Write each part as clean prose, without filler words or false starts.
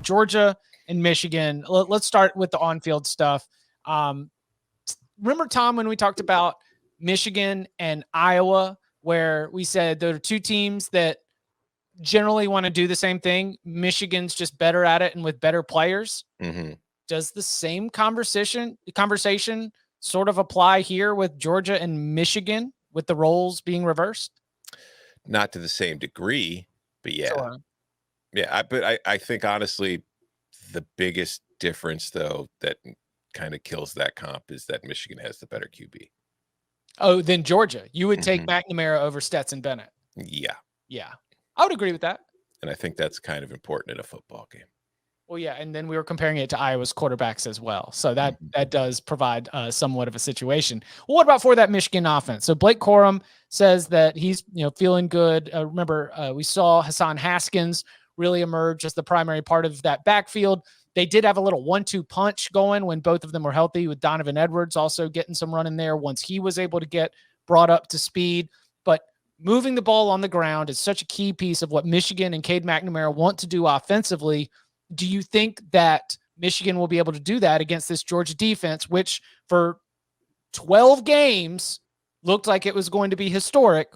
Georgia and Michigan. Let's start with the on-field stuff. Remember, Tom, when we talked about Michigan and Iowa, where we said there are two teams that generally want to do the same thing. Michigan's just better at it and with better players. Mm-hmm. Does the same conversation sort of apply here with Georgia and Michigan with the roles being reversed? Not to the same degree, but yeah. Sure. Yeah, but I think, honestly, the biggest difference, though, that kind of kills that comp is that Michigan has the better QB. Oh, then Georgia. You would take McNamara over Stetson Bennett. Yeah. Yeah. I would agree with that. And I think that's kind of important in a football game. Well, yeah, and then we were comparing it to Iowa's quarterbacks as well. So that does provide somewhat of a situation. Well, what about for that Michigan offense? So Blake Corum says that he's feeling good. Remember, we saw Hassan Haskins really emerge as the primary part of that backfield. They did have a little 1-2 punch going when both of them were healthy, with Donovan Edwards also getting some run in there once he was able to get brought up to speed. But moving the ball on the ground is such a key piece of what Michigan and Cade McNamara want to do offensively. Do you think that Michigan will be able to do that against this Georgia defense, which for 12 games looked like it was going to be historic?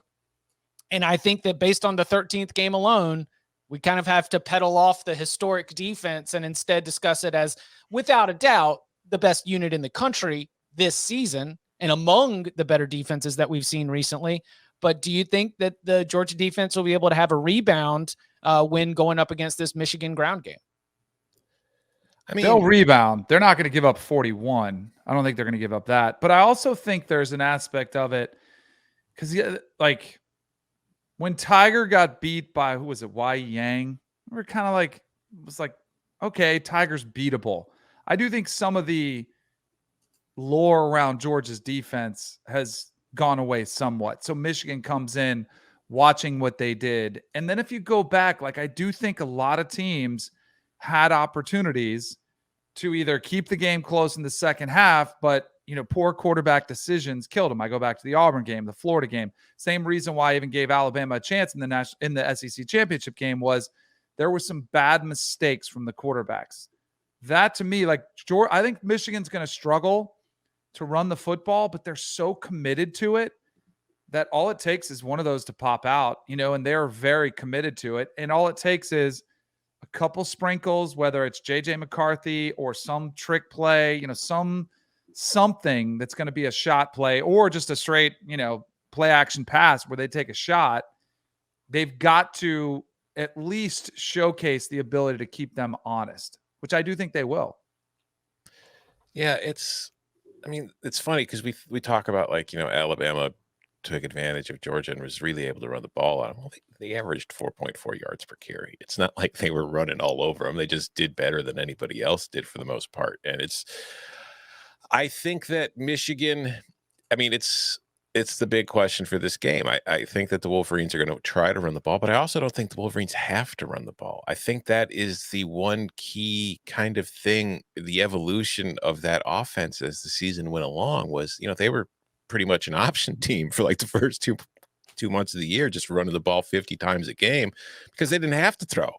And I think that based on the 13th game alone, we kind of have to pedal off the historic defense and instead discuss it as, without a doubt, the best unit in the country this season and among the better defenses that we've seen recently. But do you think that the Georgia defense will be able to have a rebound when going up against this Michigan ground game? I mean, they'll rebound. They're not going to give up 41. I don't think they're going to give up that. But I also think there's an aspect of it because, like, when Tiger got beat by, who was it, Y Yang, we're kind of like, it was like, okay, Tiger's beatable. I do think some of the lore around Georgia's defense has gone away somewhat. So Michigan comes in watching what they did. And then if you go back, like, I do think a lot of teams had opportunities to either keep the game close in the second half, but poor quarterback decisions killed them. I go back to the Auburn game, the Florida game. Same reason why I even gave Alabama a chance in the SEC championship game was there were some bad mistakes from the quarterbacks. That to me, like, I think Michigan's going to struggle to run the football, but they're so committed to it that all it takes is one of those to pop out, and they're very committed to it. And all it takes is a couple sprinkles, whether it's JJ McCarthy or some trick play, something that's going to be a shot play or just a straight, play action pass where they take a shot. They've got to at least showcase the ability to keep them honest, which I do think they will. Yeah, it's funny because we talk about, like, Alabama took advantage of Georgia and was really able to run the ball on them. Well, they averaged 4.4 yards per carry. It's not like they were running all over them. They just did better than anybody else did for the most part. And I think that Michigan, it's the big question for this game. I think that the Wolverines are going to try to run the ball, but I also don't think the Wolverines have to run the ball. I think that is the one key kind of thing, the evolution of that offense as the season went along was, they were pretty much an option team for like the first two months of the year, just running the ball 50 times a game because they didn't have to throw.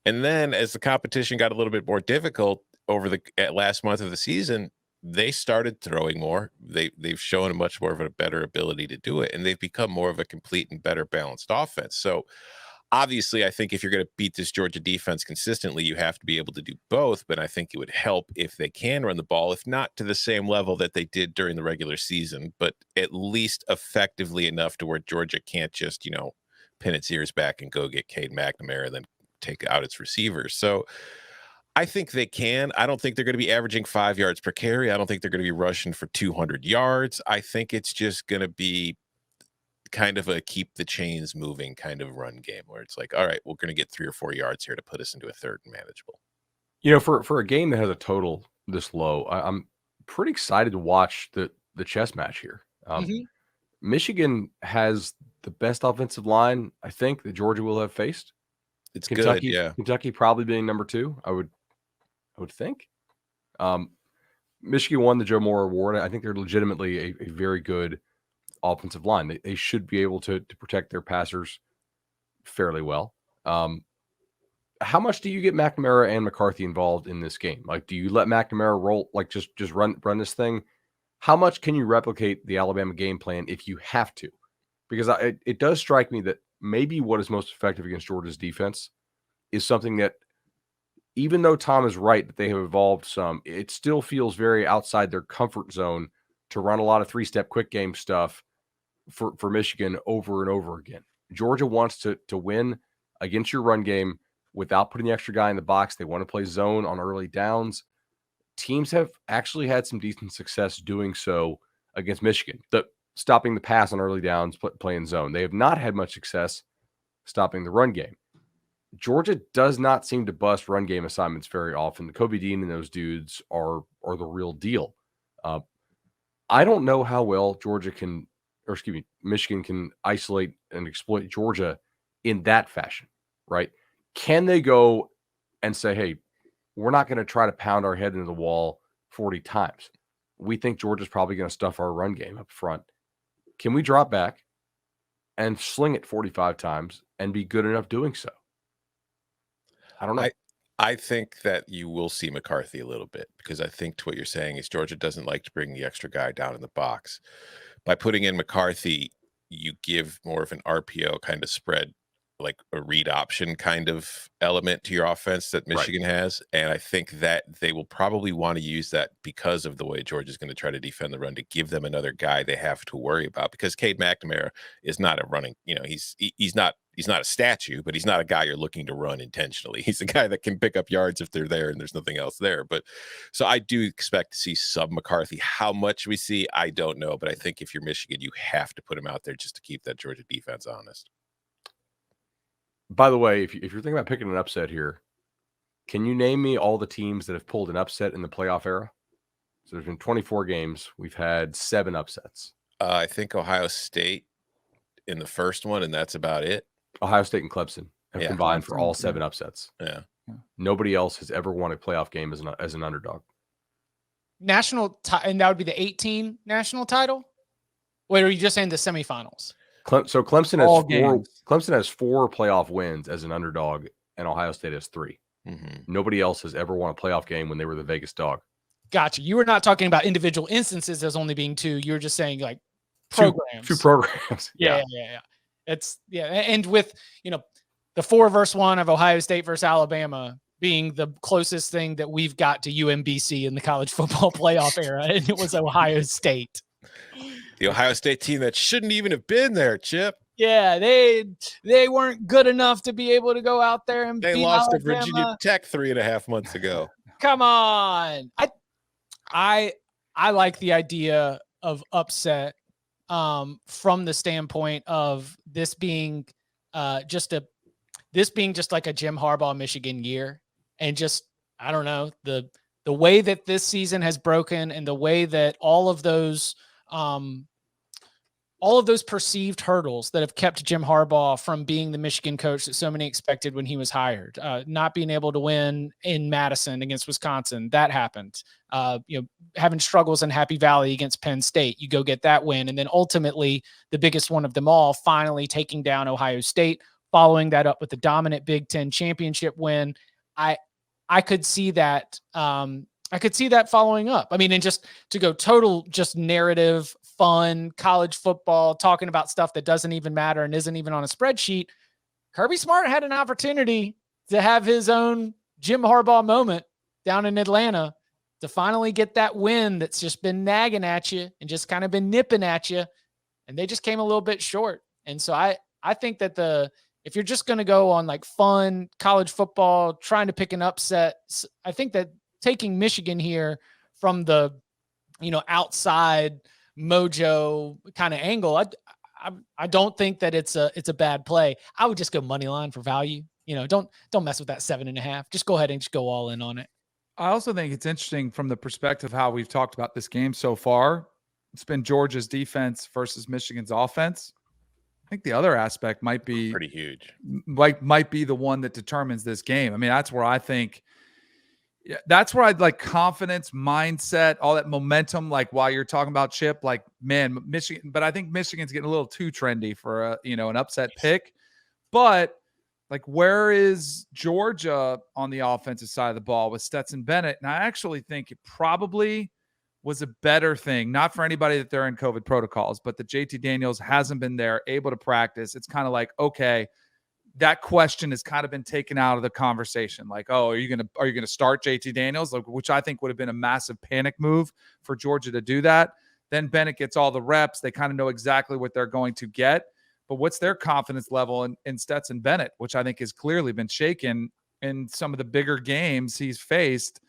And then as the competition got a little bit more difficult over the last month of the season, they started throwing more. They've shown a much more of a better ability to do it, and they've become more of a complete and better balanced offense. So obviously, I think if you're going to beat this Georgia defense consistently, you have to be able to do both. But I think it would help if they can run the ball, if not to the same level that they did during the regular season, but at least effectively enough to where Georgia can't just, pin its ears back and go get Cade McNamara and then take out its receivers. So I think they can. I don't think they're going to be averaging 5 yards per carry. I don't think they're going to be rushing for 200 yards. I think it's just going to be kind of a keep the chains moving kind of run game where it's like, all right, we're going to get 3 or 4 yards here to put us into a third and manageable. For a game that has a total this low, I'm pretty excited to watch the chess match here. Michigan has the best offensive line, I think, that Georgia will have faced. It's Kentucky, good, yeah. Kentucky probably being number 2, I would think. Michigan won the Joe Moore Award. I think they're legitimately a very good offensive line. They should be able to protect their passers fairly well. how much do you get McNamara and McCarthy involved in this game? Like, do you let McNamara roll, like just run this thing? How much can you replicate the Alabama game plan if you have to? Because it does strike me that maybe what is most effective against Georgia's defense is something that, even though Tom is right that they have evolved some, it still feels very outside their comfort zone to run a lot of three-step quick game stuff for Michigan over and over again. Georgia wants to win against your run game without putting the extra guy in the box. They want to play zone on early downs. Teams have actually had some decent success doing so against Michigan, stopping the pass on early downs, playing zone. They have not had much success stopping the run game. Georgia does not seem to bust run game assignments very often. Kobe Dean and those dudes are the real deal. I don't know how well Michigan can isolate and exploit Georgia in that fashion, right? Can they go and say, hey, we're not going to try to pound our head into the wall 40 times. We think Georgia's probably going to stuff our run game up front. Can we drop back and sling it 45 times and be good enough doing so? I don't know. I think that you will see McCarthy a little bit, because I think to what you're saying is Georgia doesn't like to bring the extra guy down in the box. By putting in McCarthy, you give more of an RPO kind of spread, like a read option kind of element to your offense that Michigan has. And I think that they will probably want to use that because of the way Georgia's going to try to defend the run, to give them another guy they have to worry about, because Cade McNamara is not a running, he's not a statue, but he's not a guy you're looking to run intentionally. He's a guy that can pick up yards if they're there and there's nothing else there. But so I do expect to see some McCarthy. How much we see, I don't know. But I think if you're Michigan, you have to put him out there just to keep that Georgia defense honest. By the way, if you're thinking about picking an upset here, can you name me all the teams that have pulled an upset in the playoff era? So there's been 24 games. We've had 7 upsets. I think Ohio State in the first one, and that's about it. Ohio State and Clemson have combined for all 7 upsets. Yeah. Nobody else has ever won a playoff game as an underdog. And that would be the 18 national title? Wait, are you just saying the semifinals? So Clemson has 4 playoff wins as an underdog, and Ohio State has 3. Mm-hmm. Nobody else has ever won a playoff game when they were the Vegas dog. Gotcha. You were not talking about individual instances as only being 2. You were just saying like programs. 2 programs. Yeah. It's and with the 4-1 of Ohio State versus Alabama being the closest thing that we've got to UMBC in the college football playoff era, and it was Ohio State. The Ohio State team that shouldn't even have been there, Chip. Yeah, they weren't good enough to be able to go out there and they beat lost Alabama. to Virginia Tech 3.5 months ago. Come on. I like the idea of upset from the standpoint of this being just like a Jim Harbaugh Michigan year, and just I don't know, the way that this season has broken, and the way that all of those perceived hurdles that have kept Jim Harbaugh from being the Michigan coach that so many expected when he was hired, not being able to win in Madison against Wisconsin, that happened. Having struggles in Happy Valley against Penn State, you go get that win. And then ultimately the biggest one of them all, finally taking down Ohio State, following that up with the dominant Big Ten championship win. I could see that. I could see that following up. I mean, and just to go total, just narrative, fun, college football, talking about stuff that doesn't even matter and isn't even on a spreadsheet. Kirby Smart had an opportunity to have his own Jim Harbaugh moment down in Atlanta to finally get that win that's just been nagging at you and just kind of been nipping at you. And they just came a little bit short. And so I think that if you're just going to go on like fun college football, trying to pick an upset, I think that taking Michigan here from the, outside mojo kind of angle, I don't think that it's a bad play. I would just go money line for value. Don't mess with that 7.5. Just go ahead and just go all in on it. I also think it's interesting from the perspective of how we've talked about this game so far. It's been Georgia's defense versus Michigan's offense. I think the other aspect might be pretty huge. Might be the one that determines this game. I mean, that's where I think. Yeah, that's where I'd like confidence, mindset, all that momentum. Like while you're talking about Chip, like man, Michigan. But I think Michigan's getting a little too trendy for an upset pick. But Like, where is Georgia on the offensive side of the ball with Stetson Bennett? And I actually think it probably was a better thing, not for anybody that they're in COVID protocols, but that JT Daniels hasn't been there, able to practice. It's kind of like, okay, that question has kind of been taken out of the conversation. Like, oh, are you gonna start JT Daniels? Like, which I think would have been a massive panic move for Georgia to do that. Then Bennett gets all the reps. They kind of know exactly what they're going to get. But what's their confidence level in Stetson Bennett, which I think has clearly been shaken in some of the bigger games he's faced.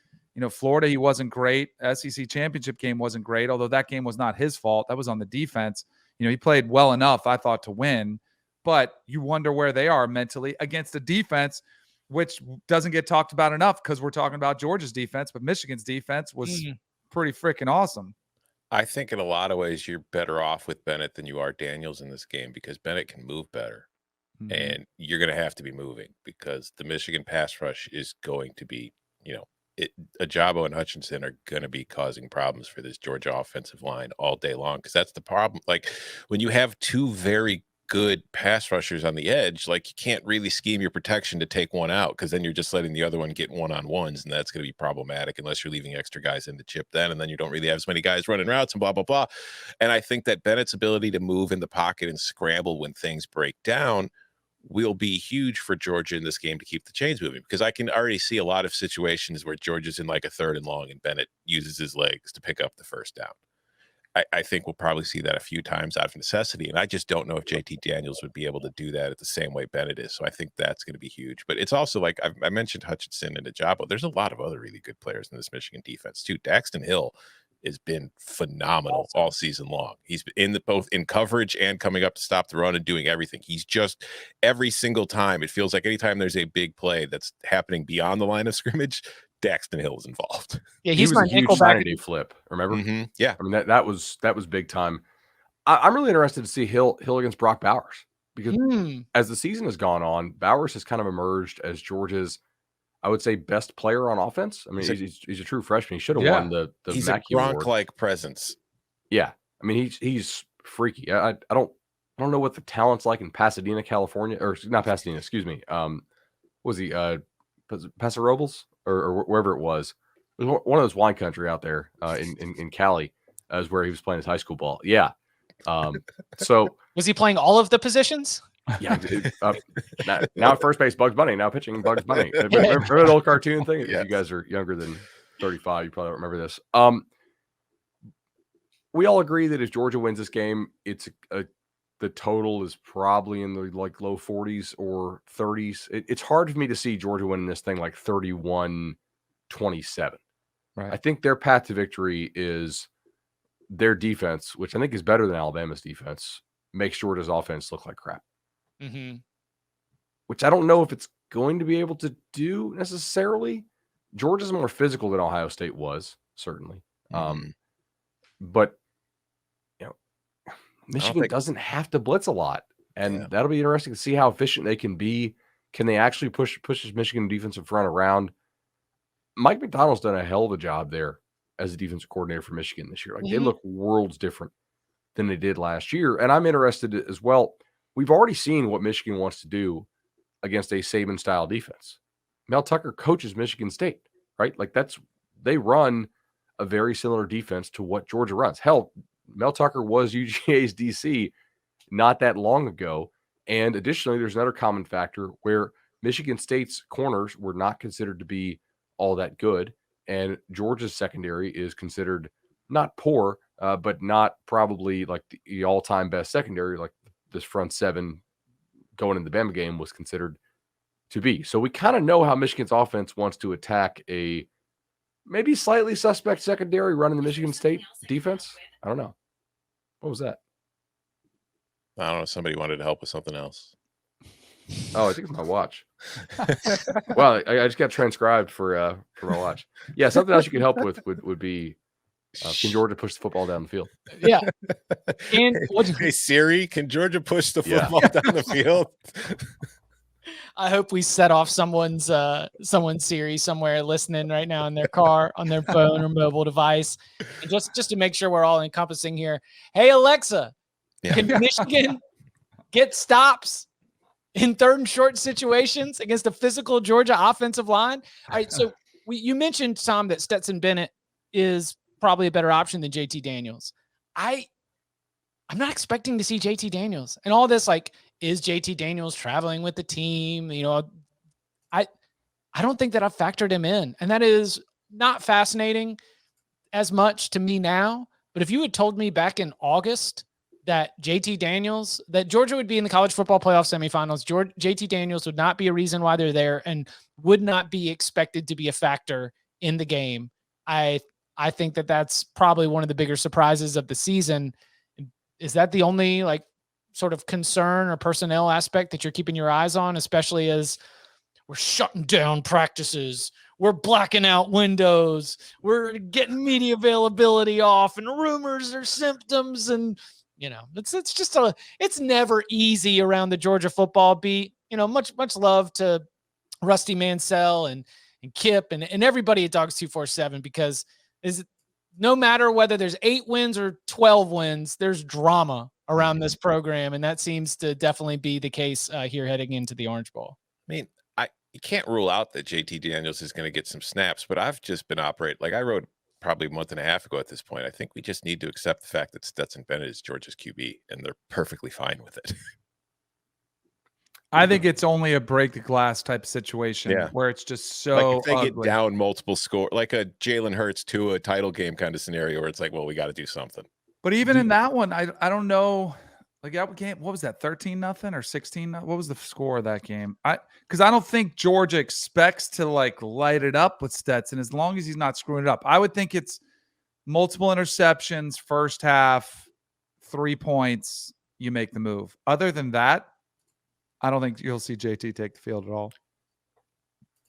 Florida, he wasn't great. SEC championship game wasn't great, although that game was not his fault. That was on the defense. He played well enough, I thought, to win. But you wonder where they are mentally against a defense, which doesn't get talked about enough because we're talking about Georgia's defense, but Michigan's defense was pretty freaking awesome. I think in a lot of ways you're better off with Bennett than you are Daniels in this game because Bennett can move better. And you're going to have to be moving because the Michigan pass rush is going to be, Ajabo and Hutchinson are going to be causing problems for this Georgia offensive line all day long because that's the problem. Like when you have two very good pass rushers on the edge, like you can't really scheme your protection to take one out because then you're just letting the other one get one-on-ones, and that's going to be problematic unless you're leaving extra guys in the chip then, and then you don't really have as many guys running routes and blah, blah, blah. And I think that Bennett's ability to move in the pocket and scramble when things break down will be huge for Georgia in this game to keep the chains moving because I can already see a lot of situations where Georgia's in like a 3rd and long and Bennett uses his legs to pick up the first down. I think we'll probably see that a few times out of necessity. And I just don't know if JT Daniels would be able to do that at the same way Bennett is. So I think that's going to be huge. But it's also like I mentioned Hutchinson and Ajabo. There's a lot of other really good players in this Michigan defense too. Daxton Hill has been phenomenal all season long. He's in both in coverage and coming up to stop the run and doing everything. He's just every single time. It feels like anytime there's a big play that's happening beyond the line of scrimmage, Daxton Hill is involved. Yeah, he was a huge signing day flip. Remember? Yeah, I mean that was big time. I'm really interested to see Hill against Brock Bowers because as the season has gone on, Bowers has kind of emerged as Georgia's, I would say, best player on offense. I mean, he's a true freshman. He should have won the he's Mackey a Gronk-like Award. presence. Yeah, I mean he's freaky. I don't know what the talent's like in Pasadena, California, or not Pasadena. Excuse me. Was he Paso Robles or wherever it was? It was one of those wine country out there in Cali, is where he was playing his high school ball. Yeah. So was he playing all of the positions? Yeah. Now at first base, Bugs Bunny. Now pitching, Bugs Bunny. Remember that old cartoon thing? Yeah. If you guys are younger than 35, you probably don't remember this. We all agree that if Georgia wins this game, it's the total is probably in the like low 40s or 30s. It's hard for me to see Georgia winning this thing like 31-27. Right. I think their path to victory is their defense, which I think is better than Alabama's defense, makes Georgia's offense look like crap. Which I don't know if it's going to be able to do necessarily. Georgia's more physical than Ohio State was, certainly. But Michigan doesn't have to blitz a lot, and that'll be interesting to see how efficient they can be. Can they actually push this Michigan defensive front around? Mike McDonald's done a hell of a job there as a defensive coordinator for Michigan this year. Like they look worlds different than they did last year, and I'm interested as well. We've already seen what Michigan wants to do against a Saban-style defense. Mel Tucker coaches Michigan State, right? Like they run a very similar defense to what Georgia runs. Hell, Mel Tucker was UGA's DC not that long ago. And additionally, there's another common factor where Michigan State's corners were not considered to be all that good. And Georgia's secondary is considered not poor, but not probably like the all-time best secondary, like this front seven going in the Bama game was considered to be. So we kind of know how Michigan's offense wants to attack a maybe slightly suspect secondary running the Michigan State defense. I don't know. What was that? I don't know. Somebody wanted to help with something else. Oh, I think it's my watch. Well, I just got transcribed for my watch. Yeah, something else you could help with would be can Georgia push the football down the field? Yeah. And hey Siri, can Georgia push the football down the field? I hope we set off someone's Siri somewhere listening right now in their car, on their phone or mobile device. And just to make sure we're all encompassing here. Hey Alexa, can Michigan get stops in third and short situations against a physical Georgia offensive line. All right, so you mentioned, Tom, that Stetson Bennett is probably a better option than JT Daniels. I'm not expecting to see JT Daniels and all this. Like, is JT Daniels traveling with the team? I don't think that I've factored him in, and that is not fascinating as much to me now. But if you had told me back in August that JT Daniels, that Georgia would be in the college football playoff semifinals, JT Daniels would not be a reason why they're there and would not be expected to be a factor in the game, I think that that's probably one of the bigger surprises of the season. Is that the only like sort of concern or personnel aspect that you're keeping your eyes on, especially as we're shutting down practices, we're blacking out windows, we're getting media availability off, and rumors are symptoms, and it's never easy around the Georgia football beat. Much love to Rusty Mansell and Kip and everybody at Dogs 247, because no matter whether there's 8 wins or 12 wins, there's drama around this program, and that seems to definitely be the case here heading into the Orange Bowl. I mean, you can't rule out that JT Daniels is going to get some snaps, but I've just been operating like I wrote probably a month and a half ago at this point. I think we just need to accept the fact that Stetson Bennett is Georgia's QB, and they're perfectly fine with it. I think it's only a break the glass type situation where it's just so like if they ugly. get down multiple score, like a Jalen Hurts to a title game kind of scenario where it's like, well, we got to do something. But even in that one, I don't know. Like that game, what was that? 13-0 or 16? What was the score of that game? Because I don't think Georgia expects to like light it up with Stetson as long as he's not screwing it up. I would think it's multiple interceptions, first half, 3 points, you make the move. Other than that, I don't think you'll see JT take the field at all.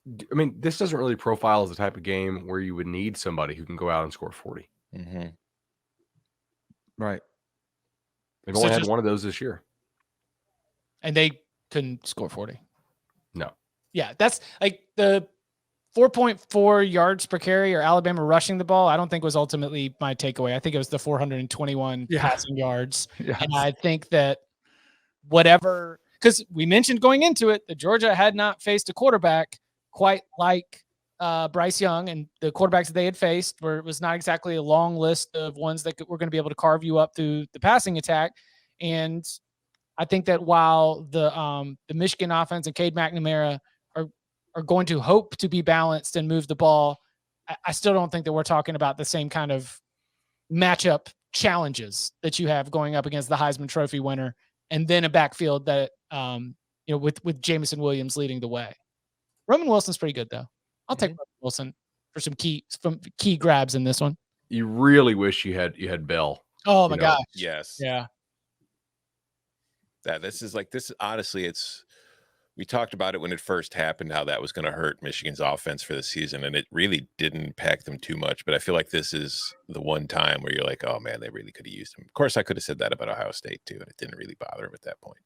I mean, this doesn't really profile as the type of game where you would need somebody who can go out and score 40. Mm-hmm. Right. They've only had one of those this year. And they couldn't score 40. No. Yeah, that's like the 4.4 yards per carry or Alabama rushing the ball, I don't think was ultimately my takeaway. I think it was the 421 passing yards. Yes. And I think that whatever, because we mentioned going into it that Georgia had not faced a quarterback quite like Bryce Young, and the quarterbacks that they had faced was not exactly a long list of ones that were going to be able to carve you up through the passing attack. And I think that while the Michigan offense and Cade McNamara are going to hope to be balanced and move the ball, I still don't think that we're talking about the same kind of matchup challenges that you have going up against the Heisman Trophy winner, and then a backfield that with Jamison Williams leading the way. Roman Wilson's pretty good though. I'll take Roman Wilson for some key grabs in this one. You really wish you had Bell. Oh my gosh. Yes. Yeah. This honestly, we talked about it when it first happened, how that was going to hurt Michigan's offense for the season, and it really didn't impact them too much. But I feel like this is the one time where you're like, oh man, they really could have used him. Of course, I could have said that about Ohio State too, and it didn't really bother him at that point.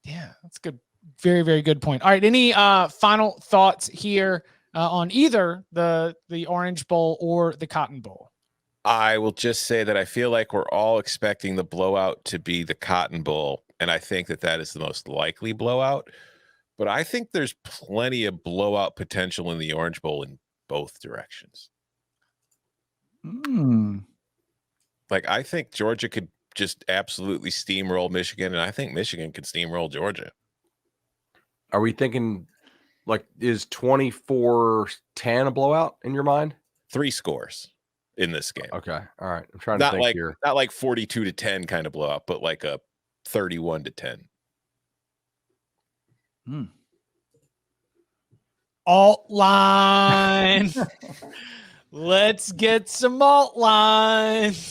Yeah, that's good. Very, very good point. All right, any final thoughts here on either the Orange Bowl or the Cotton Bowl? I will just say that I feel like we're all expecting the blowout to be the Cotton Bowl, and I think that is the most likely blowout. But I think there's plenty of blowout potential in the Orange Bowl in both directions. Like, I think Georgia could just absolutely steamroll Michigan, and I think Michigan could steamroll Georgia. Are we thinking, like, is 24-10 a blowout in your mind? 3 scores in this game. Okay. All right. I'm trying to think here. Not like 42-10 kind of blowout, but like a 31-10. Alt line. Let's get some alt lines.